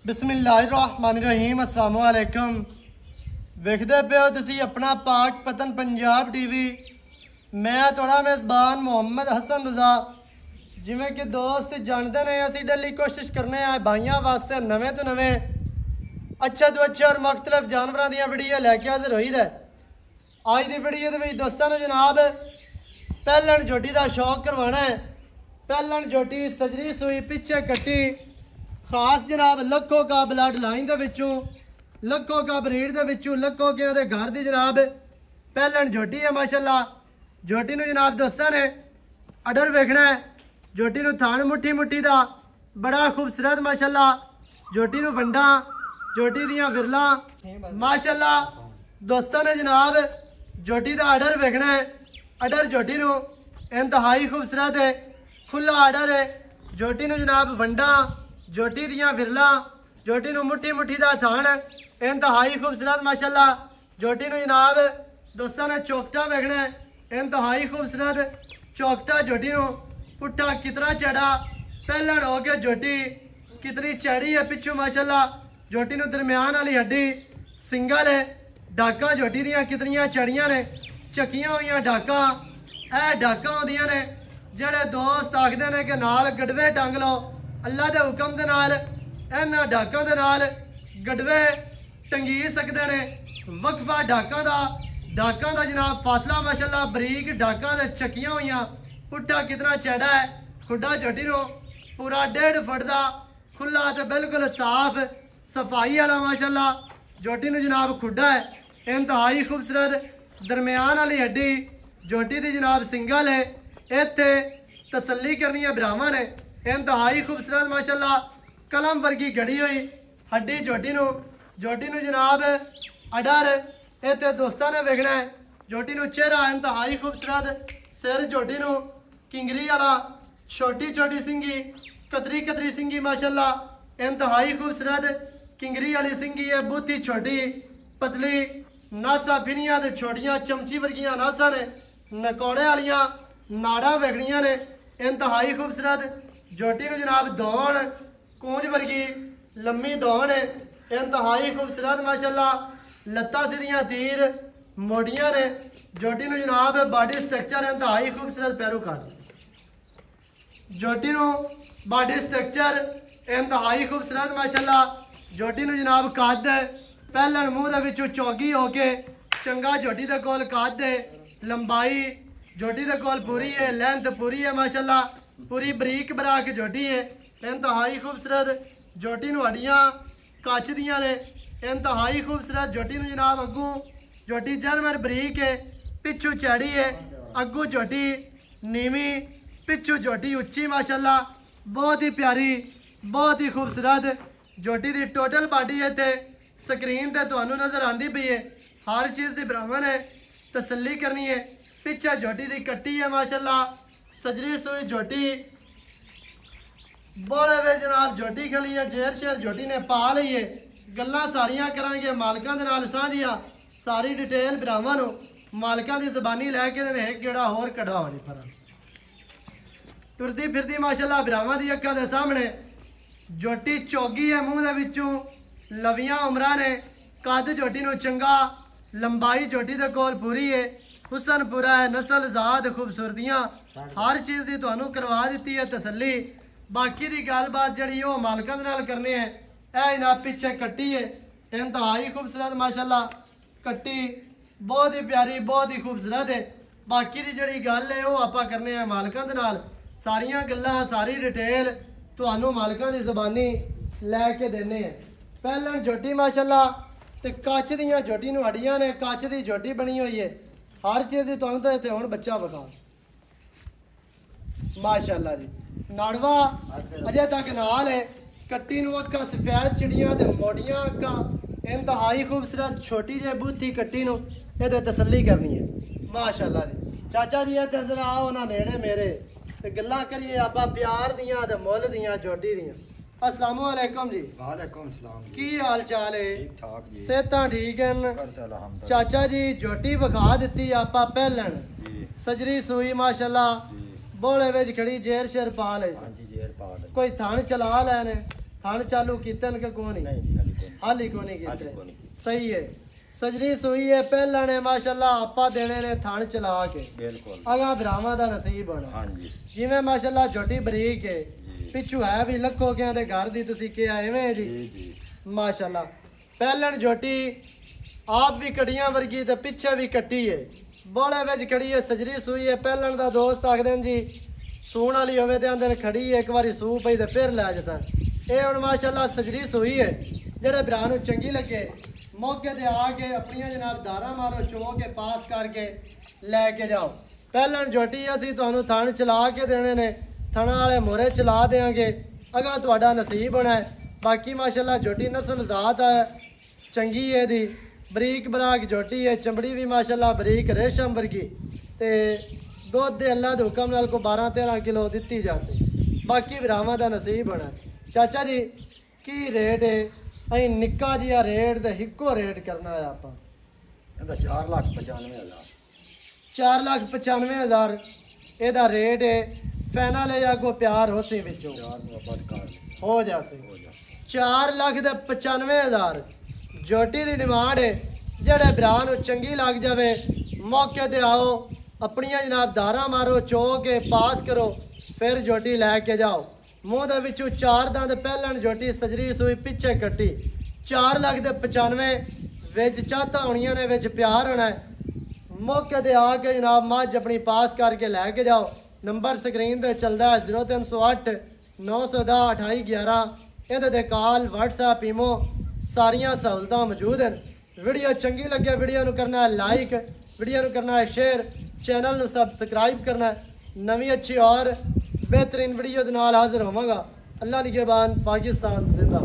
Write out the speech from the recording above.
बिस्मिल्लाहिर्रहमानिर्रहीम अस्सलाम वालेकुम। वेखदे पे हो तुसी अपना पाक पतन पंजाब टीवी। मैं थोड़ा मेज़बान मोहम्मद हसन रज़ा। जिमें कि दोस्त जानते ने असी डेली कोशिश करने भाइयों वास्ते नवे तो नवे अच्छे तो अच्छे और मुख्तलिफ जानवरों दी वीडियो लैके हाजिर होई दे। अज की वीडियो के दोस्तों जनाब पहलन झोटी का शौक करवाना है। पहलन झोटी सजरी सूई पिछे कट्टी खास जनाब लखो का ब्लड लाइन के विचों लखो का ब्रीड के विचों लखो के घर की जनाब पहलन झोटी है माशाल्लाह। झोटी नूं जनाब दोस्तों ने अडर वेखना है। झोटी नूं थान मुट्ठी मुट्ठी का बड़ा खूबसूरत माशाल्लाह। झोटी नूं वंडा झोटी दियां विरला माशाल्लाह। दोस्तों ने जनाब झोटी का अडर वेखना है। अडर झोटी नूं इंतहाई खूबसूरत है, खुला अडर है। झोटी नूं जनाब वंडा झोटी दियां विरला झोटी नूं मुट्ठी मुट्ठी का थान इंतहाई खूबसूरत माशाल्लाह। झोटी नूं जनाब दोस्तों ने चौकटा वेखना है, इंतहाई खूबसूरत चौकटा। झोटी नूं पुट्ठा कितना चढ़ा पहलन हो के झोटी कितनी चढ़ी है पिछू माशाल्लाह। झोटी नूं दरम्यान वाली हड्डी सिंगल है। डाका झोटी दियां कितनियां चढ़ियां ने, चकियां हुई डाका। यह डाका होंदियां ने जेड़े दोस्त आखते ने कि नाल गड़वे टंग लो। अल्लाह के हुक्म के नाल इन्हां डाकों के नाल गड़वे टंगी सकते हैं। वक्फा डाकों का जनाब फासला माशाल्लाह बरीक डाकों के चकियां हुई पुट्ठा कितना चढ़ा है। खुड्डा झोटी नूं पूरा 1.5 फुट का खुला तो बिल्कुल साफ सफाई वाला माशाल्लाह। झोटी नूं जनाब खुड्डा है इंतहाई खूबसूरत दरम्यान वाली हड्डी। झोटी की जनाब सिंगल है। इत्थे तसल्ली करनी है ब्राह्मण ने इंतहाई खूबसूरत माशाल्लाह कलम वर्गी गड़ी हुई हड्डी। झोटी नूं जनाब अडर इत्थे दोस्तों ने वेखना है। झोटी नूं चेहरा इंतहाई खूबसूरत सिर झोटी नूं किंगरी वाला छोटी छोटी सिंगी कतरी कतरी सिंगी माशाल्लाह इंतहाई खूबसूरत किंगरी वाली सिंगी है। बुत्ती छोटी पतली नासा फिनियां ते छोटियां चमची वर्गियां नासा ने नकौड़े वालियां नाड़ा वेखनियां ने इंतहाई खूबसूरत। झोटी नूं जनाब दौड़ कूंज वर्गी लम्मी दौड़ है इंतहाई खूबसूरत माशाल्लाह। लत्तां सीधियां तीर मोटियां ने। झोटी नूं जनाब बॉडी स्ट्रक्चर इंतहाई खूबसूरत पैरों काट। झोटी नूं बॉडी स्ट्रक्चर इंतहाई खूबसूरत माशाल्लाह। झोटी नूं जनाब कद पहलन मूँह दे विचों चौगी होके चंगा झोटी दे कोल कद है। लंबाई झोटी दे कोल पूरी है, लेंथ पूरी है माशाल्लाह। पूरी बरीक बराक झोटी है इंतहाई खूबसूरत। झोटी नूं हड्डियां कच दियां ने इंतहाई खूबसूरत। झोटी नूं जनाब अग्गू झोटी जानवर बरीक है, पिछू चढ़ी है। अग्गू झोटी नीवी पिछू झोटी उच्ची माशाल्लाह। बहुत ही प्यारी बहुत ही खूबसूरत झोटी की टोटल बॉडी है। इत्थे स्क्रीन पर तुहानूं नज़र आती पई है। हर चीज़ की ब्राह्मण है तसल्ली करनी है। पिछे झोटी की कट्टी है माशाल्लाह सजरी सूई झोटी। बोले वे जनाब झोटी खली है जेर शेर झोटी ने पा ली है। गल्लां सारियां करांगे मालकां दे नाल साझियां सारी डिटेल ब्राह्मण मालकां दी ज़बानी लैके एक गेड़ा होर कड़ा हो जी पर टुरदी फिरदी माशाल्लाह ब्राह्मण दी अक्खां दे सामने। झोटी चौगी है मूँह दे विचों लवियां उमरां ने। कद झोटी नूं चंगा लंबाई झोटी दे कोल पूरी है। हुसन पूरा है, नस्ल ज़ात खूबसूरतियाँ हर चीज़ की तुहानूं करवा दी है तसल्ली। बाकी की गलबात जी वो मालकां दे नाल करने हैं। यह जनाब पिछे कट्टी है इंतहाई खूबसूरत माशाल्लाह। कट्टी बहुत ही प्यारी बहुत ही खूबसूरत है। बाकी की जी गल है वो आपां करने हैं मालकां दे नाल। सारियां गल्लां सारी डिटेल तुहानूं मालकां दी ज़बानी लैके देने हैं। पहलन झोटी माशाल्लाह ते कच दियां झोटी नूं हड्डियां ने कच दी झोटी बनी हुई है। हर चीज़ की तुहानूं तो इत्थे हुण बच्चा विखा माशाल्लाह जी। नाड़वा अजे तक नाल है। कट्टी नूं अक्खां सफेद चिड़ियां ते मोटियां अक्खां इंतहाई खूबसूरत छोटी जी बूथी कट्टी नूं इहदे तसल्ली करनी है माशाल्लाह जी। चाचा जी इत्थे जरा आओ ना नेड़े मेरे ते गल्लां करिए आपां प्यार दियां ते मुੱਲ दियां झोटी दियां। अस्सलाम वालेकुम जी। वालेकुम सलाम। की हाल चाल है? ठीक ठाक जी। सेहतां ठीक हैं? चाचा जी झोटी विखा दी आपां पहलन सजरी सूई माशाल्लाह। बोले विच खड़ी जेर शेर पा ले। हां जी जेर पा ले। कोई थान चला लैने थान चालू कीते कि कौन ही हाली को नहीं कीते सही है सजरी सुई है पहला ने माशाल्लाह आपा देने ने थान चला के बिल्कुल अगा ब्राह्मा दा नसीब होना हां जी जिवें माशाल्लाह छोटी बरीक है पिछू है भी लखो के दे घर दी तुसी के एवें जी माशाल्लाह पहलन जोटी आप भी कड़ियां वर्गी ते पिछे भी कट्टी है बोले विच खड़ी है सजरी सुई है पहलन दा दोस्त आखदे जी सूण वाली होवे ते आंदे खड़ी है एक बारी सू पई ते फिर लै जसा ਇਹ ਹੁਣ ਮਾਸ਼ਾਅੱਲਾ ਸਜਰੀ ਸੋਈ ਹੈ ਜਿਹੜੇ ਭਰਾ ਨੂੰ ਚੰਗੀ ਲੱਗੇ ਮੌਕੇ ਤੇ ਆ ਕੇ ਆਪਣੀਆਂ ਜਨਾਬ ਧਾਰਾਂ ਮਾਰੋ ਚੋ ਕੇ ਪਾਸ ਕਰਕੇ ਲੈ ਕੇ ਜਾਓ ਪਹਿਲਾਂ ਜੋਟੀ ਅਸੀਂ ਤੁਹਾਨੂੰ ਥਣ ਚਲਾ ਕੇ ਦੇਣੇ ਨੇ ਥਣਾ ਵਾਲੇ ਮੋਰੇ ਚਲਾ ਦੇਾਂਗੇ ਅਗਾ ਤੁਹਾਡਾ ਨਸੀਬ ਹੋਣਾ ਹੈ ਬਾਕੀ ਮਾਸ਼ਾਅੱਲਾ ਜੋਟੀ ਨਸਲ ਜ਼ਾਤ ਹੈ ਚੰਗੀ ਹੈ ਦੀ ਬਰੀਕ ਬਰਾਕ ਜੋਟੀ ਹੈ ਚਮੜੀ ਵੀ ਮਾਸ਼ਾਅੱਲਾ ਬਰੀਕ ਰੇਸ਼ਮ ਵਰਗੀ ਤੇ ਦੁੱਧ ਦੇ ਅੱਲਾ ਦੇ ਹੁਕਮ ਨਾਲ ਕੋ 12-13 ਕਿਲੋ ਦਿੱਤੀ ਜਾਸੇ ਬਾਕੀ ਭਰਾਵਾਂ ਦਾ ਨਸੀਬ ਹੋਣਾ चाचा जी की रेट है अं निक्का जिहा रेट तो हिको रेट करना है आप 4,95,000 4,95,000 एदा रेट है फाइनल है या कोई प्यार हो सी विचों हो जासे 4,95,000 जोटी की डिमांड है जेड़े भरा नूं चंगी लग जाए मौके ते आओ अपनियां जनाब धारा मारो चो के पास करो फिर जोटी लैके जाओ मूँह दे विचों 4 दंद पहलन जोटी सजरी सुई पिछे कट्टी 4,95,000 विच चाहता होनियां ने विच प्यार होना है मौके ते आके जनाब मझ अपनी पास करके लैके जाओ नंबर स्क्रीन ते चलता है 0308 910 2811 इहदे ते कॉल WhatsApp ईमो सारियां सहूलतां मौजूद हैं वीडियो चंगी लगे वीडियो नूं करना है लाइक वीडियो नूं करना है शेयर चैनल नूं सबसक्राइब करना है नवी अच्छी और बेहतरीन वीडियो के नाल हाजिर होवांगा अल्लाह निगहबान पाकिस्तान जिंदा